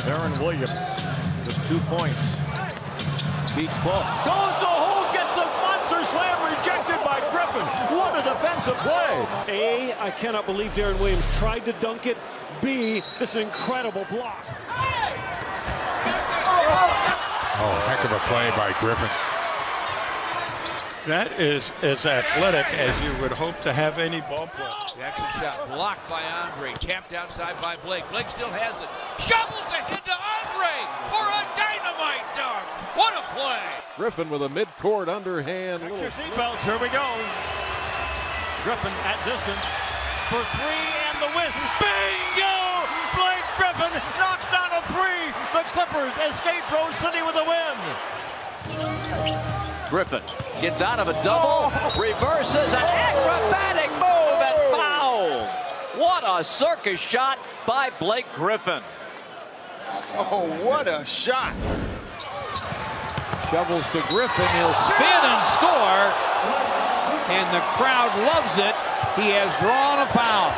Aaron Williams, just 2 points. Beats ball. Goes the hole, gets a monster slam rejected by Griffin. What a defensive play. A, I cannot believe Darren Williams tried to dunk it. B, this incredible block. Oh, heck of a play by Griffin. That is as athletic as you would hope to have any ball player. Jackson shot blocked by Andre, tapped outside by Blake. Blake still has it. Shovels ahead to Andre for a dynamite dunk. What a play! Griffin with a midcourt underhand. Check your seatbelts, here we go. Griffin at distance for three and the win. Bingo! Blake Griffin knocks down a three. The Clippers escape Rose City with a win. Griffin gets out of a double, reverses an acrobatic move and foul. What a circus shot by Blake Griffin. Oh, what a shot. Shovels to Griffin. He'll spin and score, and the crowd loves it. He has drawn a foul.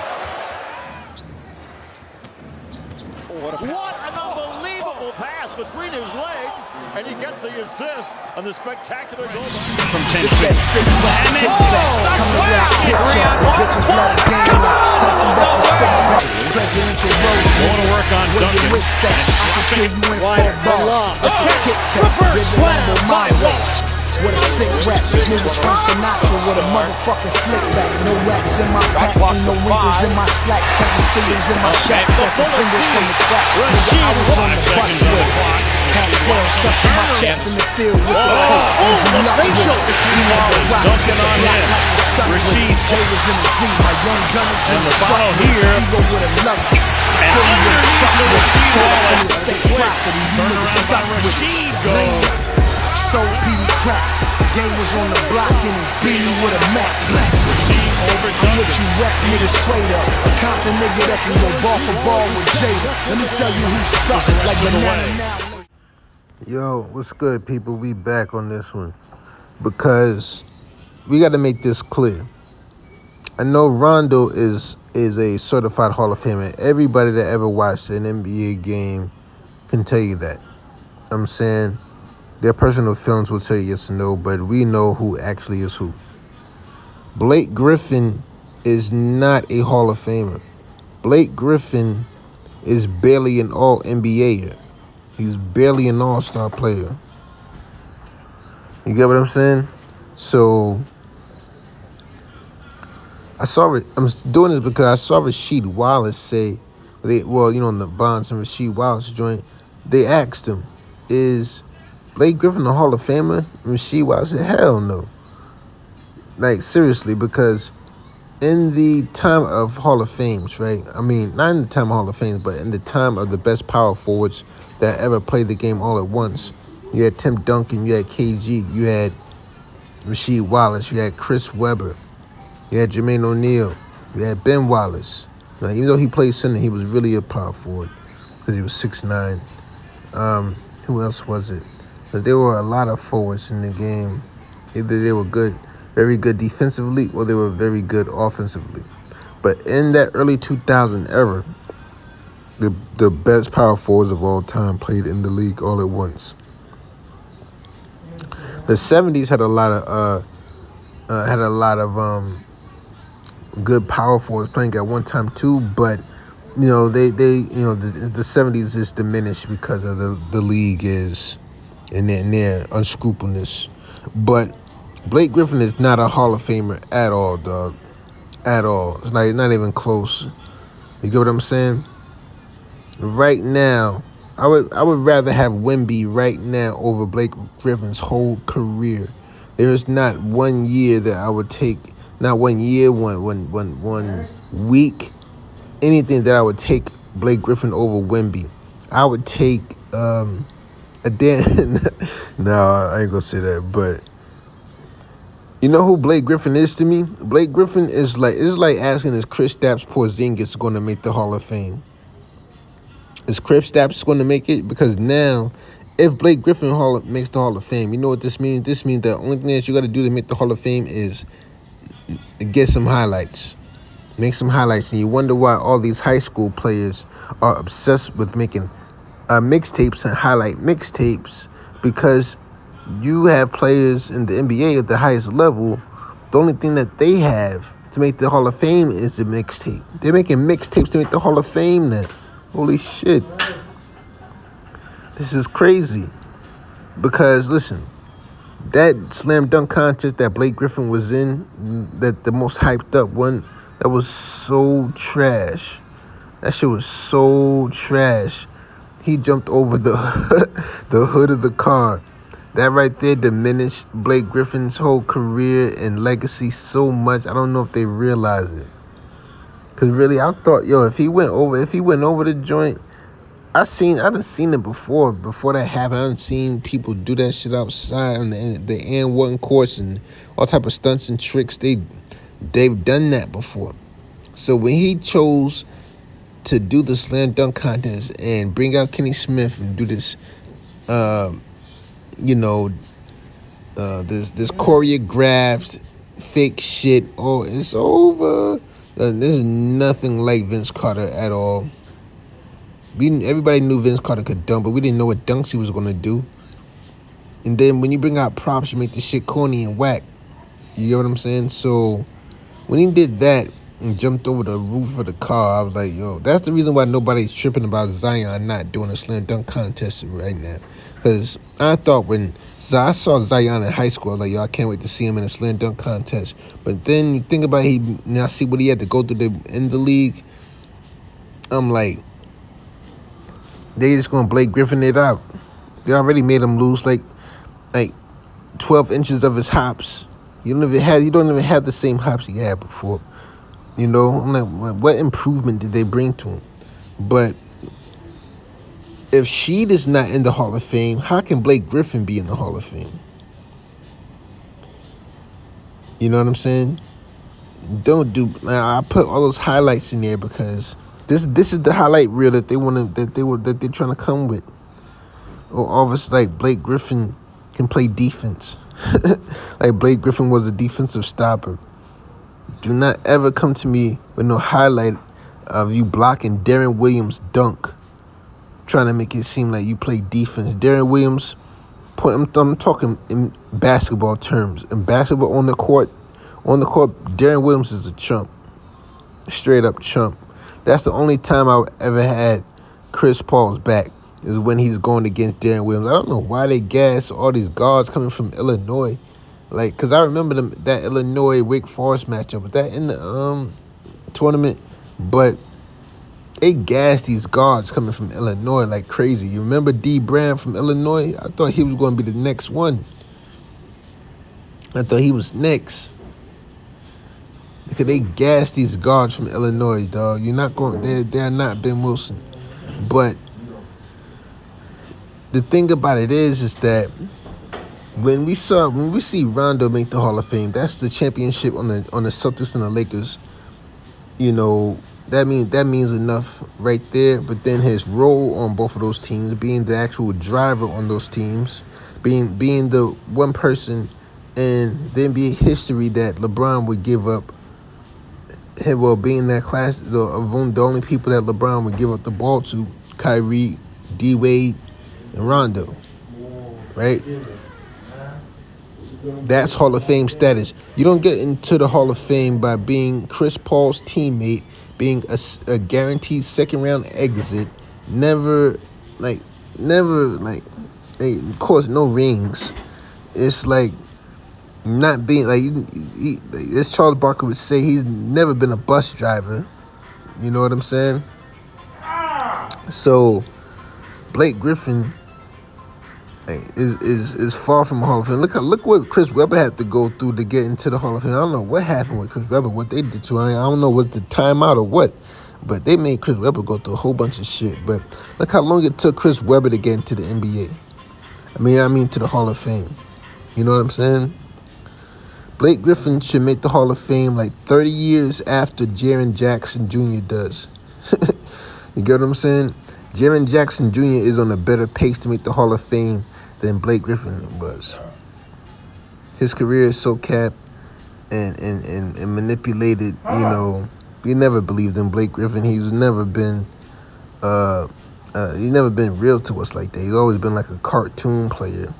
What an unbelievable pass between his legs, and he gets the assist on the spectacular goal. From 10 feet. Want to work on Duncan. What a sick rap, this nigga's from Sinatra with a motherfucking slick back. No racks in my back, and no wrinkles in my slacks. Counting fingers in my shacks, stacking fingers from the crack. Nigga, I was on the bus with had 12 stuck in my chest in the field with the coat. And you facial. Duncan on him. Rasheed Taylor's in the Z, my young gunners in the foul here. Ego with a love. And State property, you niggas stuck with it. So PD crack. Game was on the block in his beanie with a Mac black. I'm what you rap niggas straight up. A Compton nigga that can go ball for ball with Jada. Let me tell you who suck like banana now. Yo, what's good, people? We back on this one because we got to make this clear. I know Rondo is a certified Hall of Famer. Everybody that ever watched an NBA game can tell you that. I'm saying their personal feelings will tell you yes or no, but we know who actually is who. Blake Griffin is not a Hall of Famer. Blake Griffin is barely an All-NBAer. He's barely an all-star player. You get what I'm saying? So I'm doing this because I saw Rasheed Wallace say, in the Bonds and Rasheed Wallace joint, they asked him, is Blake Griffin a Hall of Famer? And Rasheed Wallace said, hell no. Like, seriously, because in the time of Hall of Fames, right? I mean, not in the time of Hall of Fames, but in the time of the best power forwards that ever played the game all at once. You had Tim Duncan, you had KG, you had Rasheed Wallace, you had Chris Webber, you had Jermaine O'Neal, you had Ben Wallace. Now, even though he played center, he was really a power forward because he was 6'9". Who else was it? But there were a lot of forwards in the game. Either they were good, very good defensively, or they were very good offensively. But in that early 2000 era, the best power forwards of all time played in the league all at once. The 70s had a lot of good power forwards playing at one time too, but the 70s is diminished because of the league is and their unscrupulousness. But Blake Griffin is not a Hall of Famer at all, dog. At all. It's not even close. You get what I'm saying? Right now, I would rather have Wemby right now over Blake Griffin's whole career. There is not 1 year that I would take, not 1 year, one week, anything that I would take Blake Griffin over Wemby. I would take no, I ain't gonna say that, but you know who Blake Griffin is to me? Blake Griffin is like asking, is Kristaps Porzingis going to make the Hall of Fame? Is Kristaps going to make it? Because now, if Blake Griffin makes the Hall of Fame, you know what this means? This means the only thing that you got to do to make the Hall of Fame is get some highlights. Make some highlights. And you wonder why all these high school players are obsessed with making mixtapes and highlight mixtapes because you have players in the NBA at the highest level. The only thing that they have to make the Hall of Fame is the mixtape. They're making mixtapes to make the Hall of Fame now. Holy shit. This is crazy. Because, listen, that slam dunk contest that Blake Griffin was in, that the most hyped up one, that was so trash. That shit was so trash. He jumped over the the hood of the car. That right there diminished Blake Griffin's whole career and legacy so much. I don't know if they realize it. Cause really, I thought, if he went over the joint, I done seen it before that happened. I done seen people do that shit outside on the N1 course and all type of stunts and tricks. They've done that before. So when he chose to do the slam dunk contest and bring out Kenny Smith and do this, this choreographed fake shit. Oh, it's over. There's nothing like Vince Carter at all. Everybody knew Vince Carter could dunk, but we didn't know what dunks he was gonna do. And then when you bring out props, you make the shit corny and whack. You get what I'm saying? So when he did that and jumped over the roof of the car, I was like, that's the reason why nobody's tripping about Zion not doing a slam dunk contest right now. Because I thought when I saw Zion in high school, I was like, I can't wait to see him in a slam dunk contest. But then you think about I see what he had to go through in the league. I'm like, they just gonna Blake Griffin it out. They already made him lose like 12 inches of his hops. You don't even have the same hops he had before. I'm like, what improvement did they bring to him? But if Sheed is not in the Hall of Fame, how can Blake Griffin be in the Hall of Fame? You know what I'm saying? I put all those highlights in there because this is the highlight reel that they're trying to come with. Or obviously, like Blake Griffin can play defense. Like Blake Griffin was a defensive stopper. Do not ever come to me with no highlight of you blocking Darren Williams' dunk, trying to make it seem like you play defense. Darren Williams, I'm talking in basketball terms. In basketball on the court, Darren Williams is a chump. Straight up chump. That's the only time I've ever had Chris Paul's back is when he's going against Darren Williams. I don't know why they gas all these guards coming from Illinois. Like, because I remember that Illinois-Wake Forest matchup. Was that in the tournament? But they gassed these guards coming from Illinois like crazy. You remember D. Brand from Illinois? I thought he was going to be the next one. I thought he was next. Because they gassed these guards from Illinois, dog. You're not going. They're not Ben Wilson. But the thing about it is that when we see Rondo make the Hall of Fame, that's the championship on the Celtics and the Lakers. That means enough right there. But then his role on both of those teams, being the actual driver on those teams, being the one person in the NBA history that LeBron would give up. Well, being that class, the only people that LeBron would give up the ball to, Kyrie, D. Wade, and Rondo, right? That's Hall of Fame status. You don't get into the Hall of Fame by being Chris Paul's teammate, being a guaranteed second-round exit, of course, no rings. It's like not being, as Charles Barkley would say, he's never been a bus driver. You know what I'm saying? So, Blake Griffin is far from a Hall of Fame. Look what Chris Webber had to go through to get into the Hall of Fame. I don't know what happened with Chris Webber, what they did to him. I don't know what the timeout or what, but they made Chris Webber go through a whole bunch of shit. But look how long it took Chris Webber to get into the NBA. I mean to the Hall of Fame. You know what I'm saying? Blake Griffin should make the Hall of Fame like 30 years after Jaren Jackson Jr. does. You get what I'm saying? Jaren Jackson Jr. is on a better pace to make the Hall of Fame than Blake Griffin was. His career is so capped and manipulated, We never believed in Blake Griffin. He's never been He's never been real to us like that. He's always been like a cartoon player.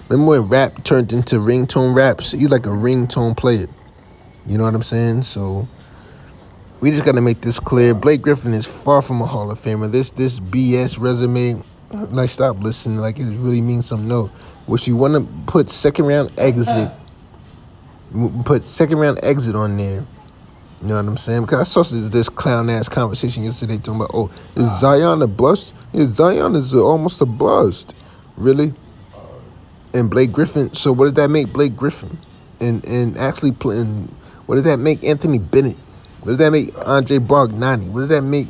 Remember when rap turned into ringtone raps? He's like a ringtone player. You know what I'm saying? So we just got to make this clear. Blake Griffin is far from a Hall of Famer. This BS resume, like, stop listening. Like, it really means something. No. What you want to put second round exit on there. You know what I'm saying? Because I saw this clown-ass conversation yesterday talking about, oh, is Zion a bust? Yeah, Zion is almost a bust. Really? And Blake Griffin, so what does that make Blake Griffin? And actually playing, what does that make Anthony Bennett? What does that make Andre Bargnani? What does that make,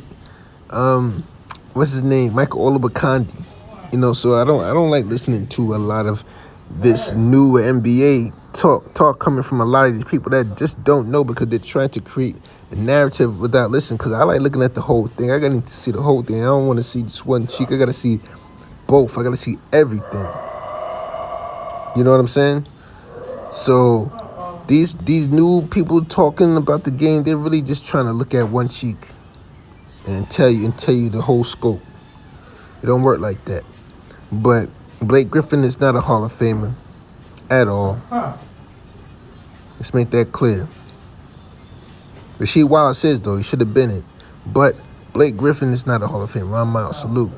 what's his name? Michael Olubakandi. You know, so I don't like listening to a lot of this new NBA talk coming from a lot of these people that just don't know because they're trying to create a narrative without listening. Because I like looking at the whole thing. I need to see the whole thing. I don't want to see just one cheek. I got to see both. I got to see everything. You know what I'm saying? So these new people talking about the game, they're really just trying to look at one cheek and tell you the whole scope. It don't work like that. But Blake Griffin is not a Hall of Famer at all. Let's make that clear. Rasheed Wallace says, though, he should have been it. But Blake Griffin is not a Hall of Famer. I'm out. Salute.